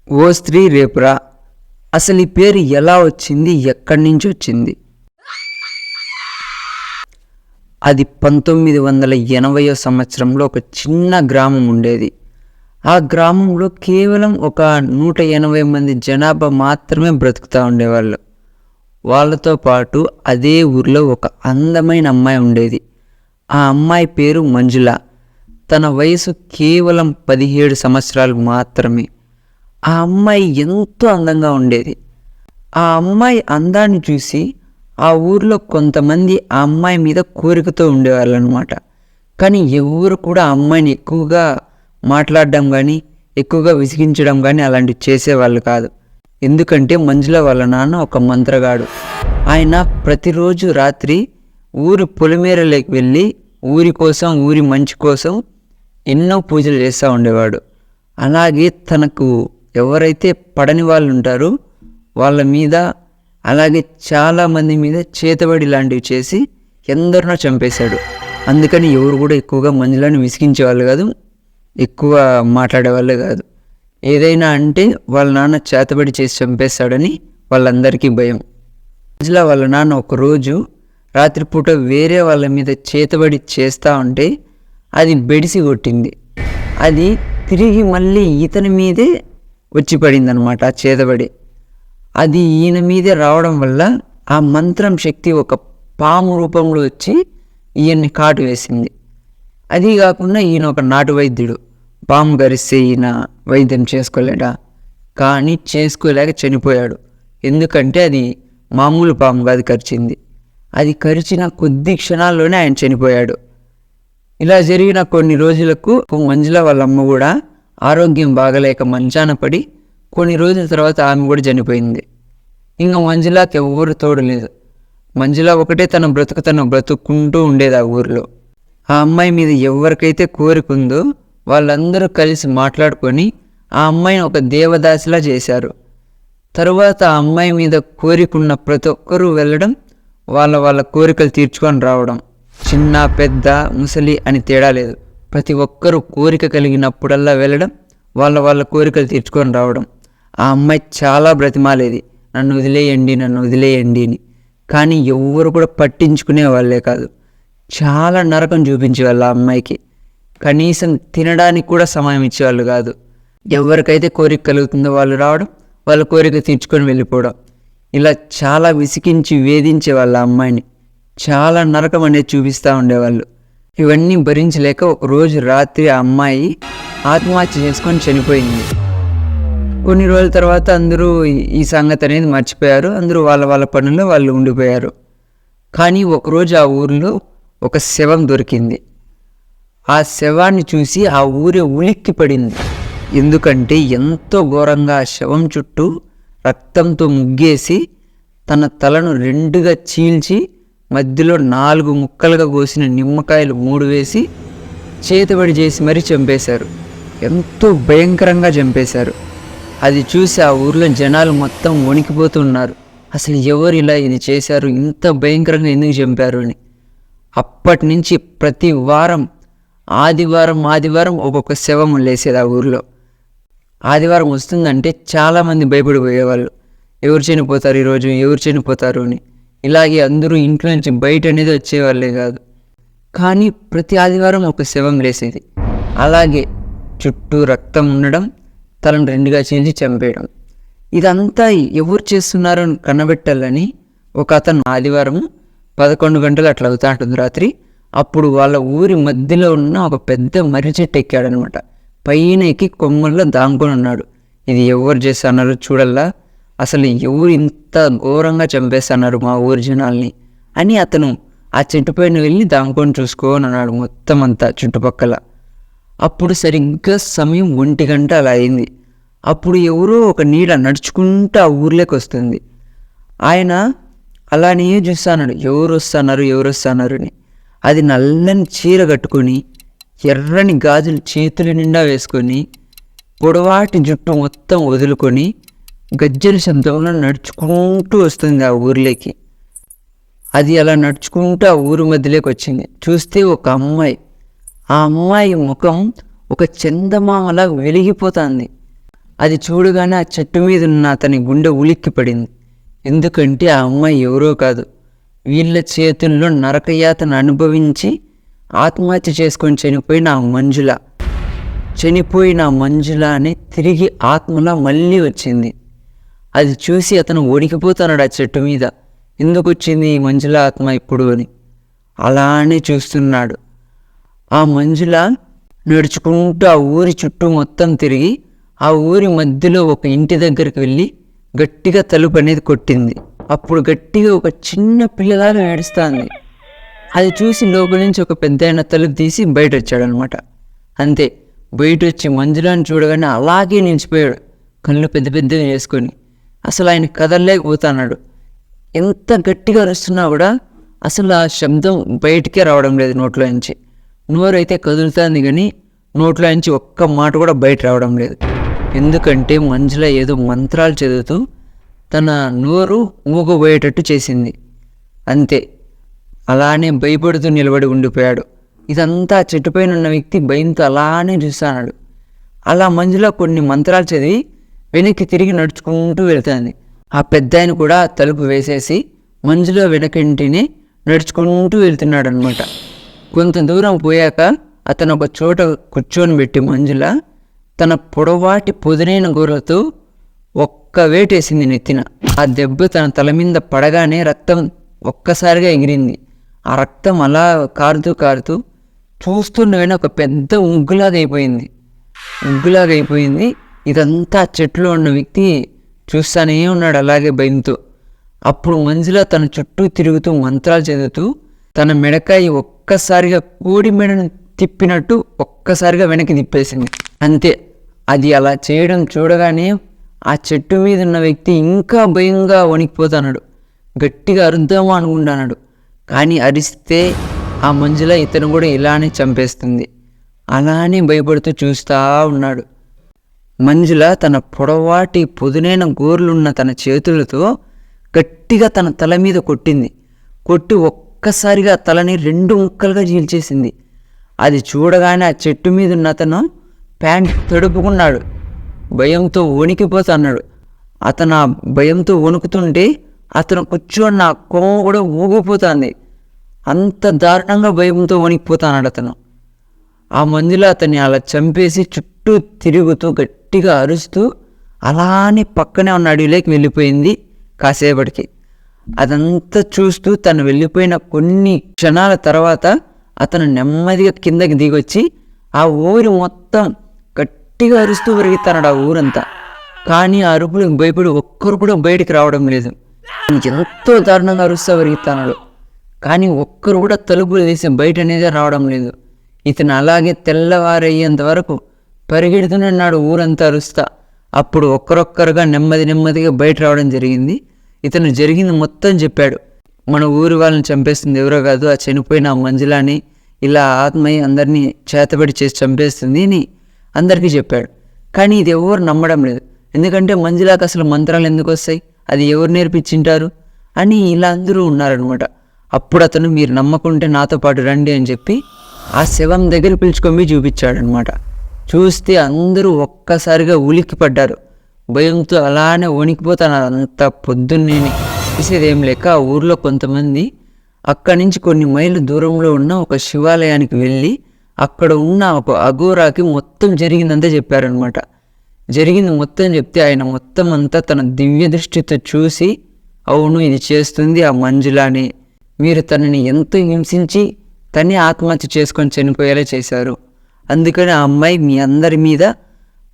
ఓ స్త్రీ రేపురా. అసలు ఈ పేరు ఎలా వచ్చింది, ఎక్కడి నుంచి వచ్చింది? అది 1980వ సంవత్సరంలో ఒక చిన్న గ్రామం ఉండేది. ఆ గ్రామంలో కేవలం ఒక 180 మంది జనాభా మాత్రమే బ్రతుకుతూ ఉండేవాళ్ళు. వాళ్ళతో పాటు అదే ఊర్లో ఒక అందమైన అమ్మాయి ఉండేది. ఆ అమ్మాయి పేరు మంజుల. తన వయసు కేవలం 17 సంవత్సరాలు మాత్రమే. ఆ అమ్మాయి ఎంతో అందంగా ఉండేది. ఆ అమ్మాయి అందాన్ని చూసి ఆ ఊర్లో కొంతమంది ఆ అమ్మాయి మీద కోరికతో ఉండేవాళ్ళు అనమాట. కానీ ఎవరు కూడా ఆ అమ్మాయిని ఎక్కువగా మాట్లాడడం కానీ, ఎక్కువగా విసిగించడం కానీ అలాంటివి చేసేవాళ్ళు కాదు. ఎందుకంటే మంజుల వాళ్ళ నాన్న ఒక మంత్రగాడు. ఆయన ప్రతిరోజు రాత్రి ఊరి పొలిమేరలోకి వెళ్ళి ఊరి కోసం, ఊరి మంచి కోసం ఎన్నో పూజలు చేస్తూ ఉండేవాడు. అలాగే తనకు ఎవరైతే పడని వాళ్ళు ఉంటారో వాళ్ళ మీద, అలాగే చాలామంది మీద చేతబడి లాంటివి చేసి ఎందరినో చంపేశాడు. అందుకని ఎవరు కూడా ఎక్కువగా మంజులను విసిగించేవాళ్ళు కాదు, ఎక్కువ మాట్లాడేవాళ్ళే కాదు. ఏదైనా అంటే వాళ్ళ నాన్న చేతబడి చేసి చంపేస్తాడని వాళ్ళందరికీ భయం. మంజుల వాళ్ళ నాన్న ఒకరోజు రాత్రిపూట వేరే వాళ్ళ మీద చేతబడి చేస్తూ ఉంటే అది బెడిసి కొట్టింది. అది తిరిగి మళ్ళీ ఇతని మీదే వచ్చి పడింది అనమాట ఆ చేతబడి. అది ఈయన మీదే రావడం వల్ల ఆ మంత్రం శక్తి ఒక పాము రూపంలో వచ్చి ఈయన్ని కాటు వేసింది. అది కాకుండా ఈయన ఒక నాటు వైద్యుడు. పాము కరిస్తే ఈయన వైద్యం చేసుకోలేడా, కానీ చేసుకోలేక చనిపోయాడు. ఎందుకంటే అది మామూలు పాము కాదు కరిచింది. అది కరిచిన కొద్ది క్షణాల్లోనే ఆయన చనిపోయాడు. ఇలా జరిగిన కొన్ని రోజులకు మంజుల వాళ్ళ అమ్మ కూడా ఆరోగ్యం బాగలేక మంచాన పడి కొన్ని రోజుల తర్వాత ఆమె కూడా చనిపోయింది. ఇంకా మంజులకి ఎవరు తోడలేదు. మంజుల ఒకటే తన బ్రతుక్కుంటూ ఉండేది ఆ ఊరిలో. ఆ అమ్మాయి మీద ఎవరికైతే కోరిక ఉందో వాళ్ళందరూ కలిసి మాట్లాడుకొని ఆ అమ్మాయిని ఒక దేవదాసిలా చేశారు. తరువాత ఆ అమ్మాయి మీద కోరికున్న ప్రతి ఒక్కరూ వెళ్ళడం, వాళ్ళ కోరికలు తీర్చుకొని రావడం. చిన్న పెద్ద ముసలి అని తేడా లేదు. ప్రతి ఒక్కరూ కోరిక కలిగినప్పుడల్లా వెళ్ళడం, వాళ్ళ కోరికలు తీర్చుకొని రావడం. ఆ అమ్మాయి చాలా బ్రతిమాలేది, నన్ను వదిలేయండి అని. కానీ ఎవ్వరు కూడా పట్టించుకునే వాళ్ళే కాదు. చాలా నరకం చూపించేవాళ్ళు ఆ అమ్మాయికి. కనీసం తినడానికి కూడా సమయం ఇచ్చేవాళ్ళు కాదు. ఎవరికైతే కోరిక కలుగుతుందో వాళ్ళు రావడం, వాళ్ళ కోరిక తీర్చుకొని వెళ్ళిపోవడం. ఇలా చాలా విసిగించి వేధించే వాళ్ళ అమ్మాయిని. చాలా నరకం అనేది చూపిస్తూ ఉండేవాళ్ళు. ఇవన్నీ భరించలేక ఒకరోజు రాత్రి ఆ అమ్మాయి ఆత్మహత్య చేసుకొని చనిపోయింది. కొన్ని రోజుల తర్వాత అందరూ ఈ సంగతి అనేది మర్చిపోయారు. అందరూ వాళ్ళ పనుల్లో వాళ్ళు ఉండిపోయారు. కానీ ఒకరోజు ఆ ఊరిలో ఒక శవం దొరికింది. ఆ శవాన్ని చూసి ఆ ఊరే ఉలిక్కి పడింది. ఎందుకంటే ఎంతో ఘోరంగా ఆ శవం చుట్టూ రక్తంతో ముగ్గేసి తన తలను 2గా చీల్చి మధ్యలో 4 ముక్కలుగా కోసిన నిమ్మకాయలు 3 వేసి చేతబడి చేసి మరీ చంపేశారు. ఎంతో భయంకరంగా చంపేశారు. అది చూసి ఆ ఊర్లో జనాలు మొత్తం వణికిపోతున్నారు. అసలు ఎవరు ఇలా ఇది చేశారు, ఇంత భయంకరంగా ఎందుకు చంపారు అని. అప్పటి నుంచి ప్రతి వారం ఆదివారం ఒక్కొక్క శవం లేసేది ఆ ఊర్లో. ఆదివారం వస్తుందంటే చాలామంది భయపడిపోయేవాళ్ళు. ఎవరు చనిపోతారు అని. ఇలాగే అందరూ ఇంట్లో నుంచి బయట అనేది వచ్చేవాళ్ళే కాదు. కానీ ప్రతి ఆదివారం ఒక శవం లేసేది. అలాగే చుట్టూ రక్తం ఉండడం, తలను 2గా చీల్చి చంపేయడం. ఇదంతా ఎవరు చేస్తున్నారో కనబెట్టాలని ఒక అతను ఆదివారం 11 గంటలు అట్లా అవుతా ఉంటుంది రాత్రి. అప్పుడు వాళ్ళ ఊరి మధ్యలో ఉన్న ఒక పెద్ద మర్రి చెట్టు ఎక్కాడనమాట. పైన ఎక్కి కొమ్మల్లో దాంకొని ఉన్నాడు. ఇది ఎవరు చేస్తున్నారు చూడల్లా, అసలు ఎవరు ఇంత ఘోరంగా చంపేస్తున్నారు మా ఊరి జనాల్ని అని అతను ఆ చెట్టు పైన వెళ్ళి దాంకొని చూసుకోని అన్నాడు మొత్తం అంతా చుట్టుపక్కల. అప్పుడు సరిగ్గా సమయం 1 గంట అలా అయింది. అప్పుడు ఎవరో ఒక నీడ నడుచుకుంటూ ఆ ఊర్లోకి వస్తుంది. ఆయన అలానే చూస్తున్నాడు, ఎవరు వస్తున్నారు అని. అది నల్లని చీర కట్టుకొని, ఎర్రని గాజులు చేతుల నిండా వేసుకొని, పొడవాటి జుట్టు మొత్తం వదులుకొని గజ్జల శబ్దంలో నడుచుకుంటూ వస్తుంది ఆ ఊర్లోకి. అది అలా నడుచుకుంటూ ఆ ఊరి మధ్యలోకి వచ్చింది. చూస్తే ఒక అమ్మాయి. ఆ అమ్మాయి ముఖం ఒక చందమామలా వెలిగిపోతుంది. అది చూడగానే ఆ చెట్టు మీద ఉన్న అతని గుండె ఉలిక్కి పడింది. ఎందుకంటే ఆ అమ్మాయి ఎవరో కాదు, వీళ్ళ చేతుల్లో నరకయాతను అనుభవించి ఆత్మహత్య చేసుకొని చనిపోయిన మంజుల అని తిరిగి ఆత్మలా మళ్ళీ వచ్చింది. అది చూసి అతను వణికిపోతున్నాడు ఆ చెట్టు మీద. ఎందుకు వచ్చింది ఈ మంజుల ఆత్మ ఇప్పుడు అని అలానే చూస్తున్నాడు. ఆ మంజుల నడుచుకుంటూ ఆ ఊరి చుట్టూ మొత్తం తిరిగి ఆ ఊరి మధ్యలో ఒక ఇంటి దగ్గరికి వెళ్ళి గట్టిగా తలుపు అనేది కొట్టింది. అప్పుడు గట్టిగా ఒక చిన్న పిల్లలాగా ఏడుస్తుంది. అది చూసి లోపల నుంచి ఒక పెద్ద తలుపు తీసి బయట వచ్చాడనమాట. అంతే, బయట వచ్చి మంజులాని చూడగానే అలాగే నిలిచిపోయాడు, కళ్ళు పెద్ద పెద్దగా వేసుకొని. అసలు ఆయన కదలలేకపోతున్నాడు. ఎంత గట్టిగా అరుస్తున్నా కూడా అసలు ఆ శబ్దం బయటికే రావడం లేదు నోట్లో నుంచి. నోరు అయితే కదులుతుంది కానీ నోట్లో నుంచి ఒక్క మాట కూడా బయట రావడం లేదు. ఎందుకంటే మంజుల ఏదో మంత్రాలు చదువుతూ తన నోరు మూగబోయేటట్టు చేసింది. అంతే, అలానే భయపడుతూ నిలబడి ఉండిపోయాడు. ఇదంతా చెట్టుపైన ఉన్న వ్యక్తి భయంతో అలానే చూస్తున్నాడు. అలా మంజుల కొన్ని మంత్రాలు చదివి వెనక్కి తిరిగి నడుచుకుంటూ వెళ్తుంది. ఆ పెద్దాయన కూడా తలుపు వేసేసి మంజుల వెనకంటినే నడుచుకుంటూ వెళ్తున్నాడు అనమాట. కొంత దూరం పోయాక అతను ఒక చోట కూర్చొని పెట్టి మంజుల తన పొడవాటి పొదునైన గోరతో ఒక్క వేటేసింది నెత్తిన. ఆ దెబ్బ తన తల మీద పడగానే రక్తం ఒక్కసారిగా ఎగిరింది. ఆ రక్తం అలా కారుతూ చూస్తున్న ఒక పెద్ద ముగ్గులాగైపోయింది. ఇదంతా చెట్లో ఉన్న వ్యక్తి చూస్తానే ఉన్నాడు అలాగే భయంతో. అప్పుడు మంజుల తన చుట్టూ తిరుగుతూ మంత్రాలు చదువుతూ తన మెడకాయ ఒక్కసారిగా కోడి మెడను తిప్పినట్టు ఒక్కసారిగా వెనక్కి తిప్పేసింది. అంతే, అది అలా చేయడం చూడగానే ఆ చెట్టు మీద ఉన్న వ్యక్తి ఇంకా భయంగా వణికిపోతున్నాడు. గట్టిగా అరుద్దామా అనుకుంటున్నాడు, కానీ అరిస్తే ఆ మంజుల ఇతను కూడా ఇలానే చంపేస్తుంది. అలానే భయపడుతూ చూస్తూ ఉన్నాడు. మంజుల తన పొడవాటి పొదునైన గోర్లున్న తన చేతులతో గట్టిగా తన తల మీద కొట్టి ఒక్కసారిగా తలని 2 ముక్కలుగా చీల్చేసింది. అది చూడగానే ఆ చెట్టు మీద ఉన్న అతను ప్యాంట్ తడుపుకున్నాడు, భయంతో వణికిపోతున్నాడు. అతను ఆ భయంతో వణుకుతుంటే అతను కూర్చొని ఆ కొమ్మ కూడా ఊగిపోతుంది. అంత దారుణంగా భయంతో వణికిపోతున్నాడు అతను. ఆ మంజుల అతన్ని అలా చంపేసి చుట్టూ తిరుగుతూ గట్టిగా అరుస్తూ అలానే పక్కనే ఉన్న అడవిలోకి వెళ్ళిపోయింది. కాసేపటికి అదంతా చూస్తూ తను వెళ్ళిపోయిన కొన్ని క్షణాల తర్వాత అతను నెమ్మదిగా కిందకి దిగొచ్చి ఆ ఊరి మొత్తం గట్టిగా అరుస్తూ పెరుగుతున్నాడు ఆ ఊరంతా. కానీ ఆ అరుపులకు భయపడి ఒక్కరు కూడా బయటికి రావడం లేదు. ఎంతో దారుణంగా అరుస్తూ పెరుగుతున్నాడు, కానీ ఒక్కరు కూడా తలుపులు తీసి బయట అనేది రావడం లేదు. ఇతను అలాగే తెల్లవారయ్యేంత వరకు పరిగెడుతున్నాడు ఊరంతా అరుస్తా. అప్పుడు ఒక్కరొక్కరుగా నెమ్మదిగా బయట రావడం జరిగింది. ఇతను జరిగింది మొత్తం చెప్పాడు. మన ఊరి వాళ్ళని చంపేస్తుంది ఎవరో కాదు, ఆ చనిపోయిన మంజులాని ఇలా ఆత్మయ్య అందరినీ చేతబడి చేసి చంపేస్తుంది అని అందరికీ చెప్పాడు. కానీ ఇది ఎవరు నమ్మడం లేదు. ఎందుకంటే మంజులాకి అసలు మంత్రాలు ఎందుకు వస్తాయి, అది ఎవరు నేర్పించింటారు అని ఇలా అందరూ ఉన్నారనమాట. అప్పుడు అతను మీరు నమ్మకుంటే నాతో పాటు రండి అని చెప్పి ఆ శవం దగ్గర పిలుచుకొని చూపించాడనమాట. చూస్తే అందరూ ఒక్కసారిగా ఉలిక్కి పడ్డారు. భయంతో అలానే వణికిపోతున్నారు. అంత పొద్దున్నే తీసేదేం లేక ఆ ఊర్లో కొంతమంది అక్కడి నుంచి కొన్ని మైళ్ళు దూరంలో ఉన్న ఒక శివాలయానికి వెళ్ళి అక్కడ ఉన్న ఒక అఘోరాకి మొత్తం జరిగిందంతా చెప్పారనమాట. జరిగింది మొత్తం చెప్తే ఆయన మొత్తం అంతా తన దివ్య దృష్టితో చూసి, అవును ఇది చేస్తుంది ఆ మంజులాని, మీరు తనని ఎంతో హింసించి తనే ఆత్మహత్య చేసుకొని చనిపోయేలా చేశారు, అందుకని ఆ అమ్మాయి మీ అందరి మీద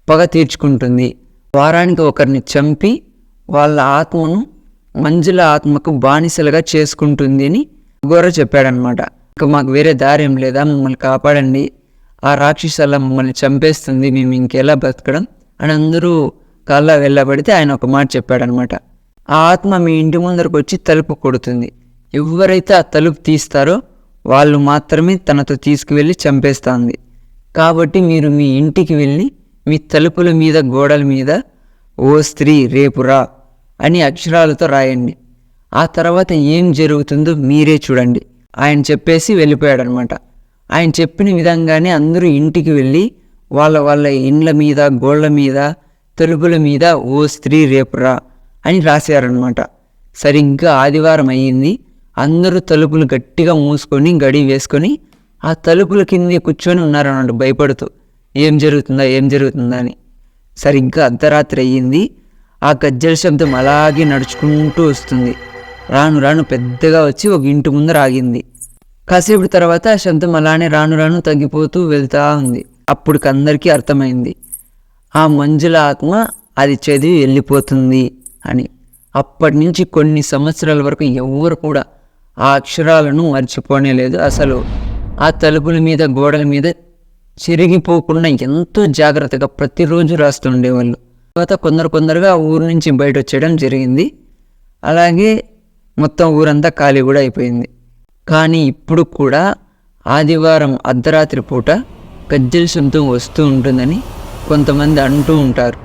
పగ తీర్చుకుంటుంది, వారానికి ఒకరిని చంపి వాళ్ళ ఆత్మను మంజుల ఆత్మకు బానిసలుగా చేసుకుంటుంది అని గోర చెప్పాడనమాట. ఇంకా మాకు వేరే దారి ఏం లేదా, మమ్మల్ని కాపాడండి, ఆ రాక్షసల మమ్మల్ని చంపేస్తుంది, మేము ఇంకెలా బతకడం అని అందరూ కాళ్ళ వెళ్ళబడితే ఆయన ఒక మాట చెప్పాడనమాట. ఆ ఆత్మ మీ ఇంటి ముందరకు వచ్చి తలుపు కొడుతుంది, ఎవరైతే ఆ తలుపు తీస్తారో వాళ్ళు మాత్రమే తనతో తీసుకువెళ్ళి చంపేస్తుంది. కాబట్టి మీరు మీ ఇంటికి వెళ్ళి మీ తలుపుల మీద గోడల మీద ఓ స్త్రీ రేపు రా అని అక్షరాలతో రాయండి, ఆ తర్వాత ఏం జరుగుతుందో మీరే చూడండి ఆయన చెప్పేసి వెళ్ళిపోయాడనమాట. ఆయన చెప్పిన విధంగానే అందరూ ఇంటికి వెళ్ళి వాళ్ళ ఇండ్ల మీద గోళ్ళ మీద తలుపుల మీద ఓ స్త్రీ రేపురా అని రాశారనమాట. సరిగ్గా ఆదివారం అయ్యింది. అందరూ తలుపులు గట్టిగా మూసుకొని గడి వేసుకొని ఆ తలుపుల కింద కూర్చొని ఉన్నారన్నమాట, భయపడుతూ ఏం జరుగుతుందా అని. సరిగ్గా అర్ధరాత్రి అయ్యింది. ఆ గజ్జల శబ్దం అలాగే నడుచుకుంటూ వస్తుంది. రాను రాను పెద్దగా వచ్చి ఒక ఇంటి ముందర ఆగింది. కాసేపు తర్వాత ఆ శబ్దం అలానే రాను రాను తగ్గిపోతూ వెళ్తూ ఉంది. అప్పుడు అందరికీ అర్థమైంది, ఆ మంజుల ఆత్మ అది చదివి వెళ్ళిపోతుంది అని. అప్పటి నుంచి కొన్ని సంవత్సరాల వరకు ఎవరు కూడా ఆ అక్షరాలను మర్చిపోనే లేదు. అసలు ఆ తలుపుల మీద గోడల మీద చెరిగిపోకుండా ఎంతో జాగ్రత్తగా ప్రతిరోజు రాస్తూ ఉండేవాళ్ళు. తర్వాత కొందరుగా ఆ ఊరు నుంచి బయట వచ్చేయడం జరిగింది. అలాగే మొత్తం ఊరంతా ఖాళీ కూడా అయిపోయింది. కానీ ఇప్పుడు కూడా ఆదివారం అర్ధరాత్రి పూట గజ్జల శబ్దం వస్తూ ఉంటుందని కొంతమంది అంటూ ఉంటారు.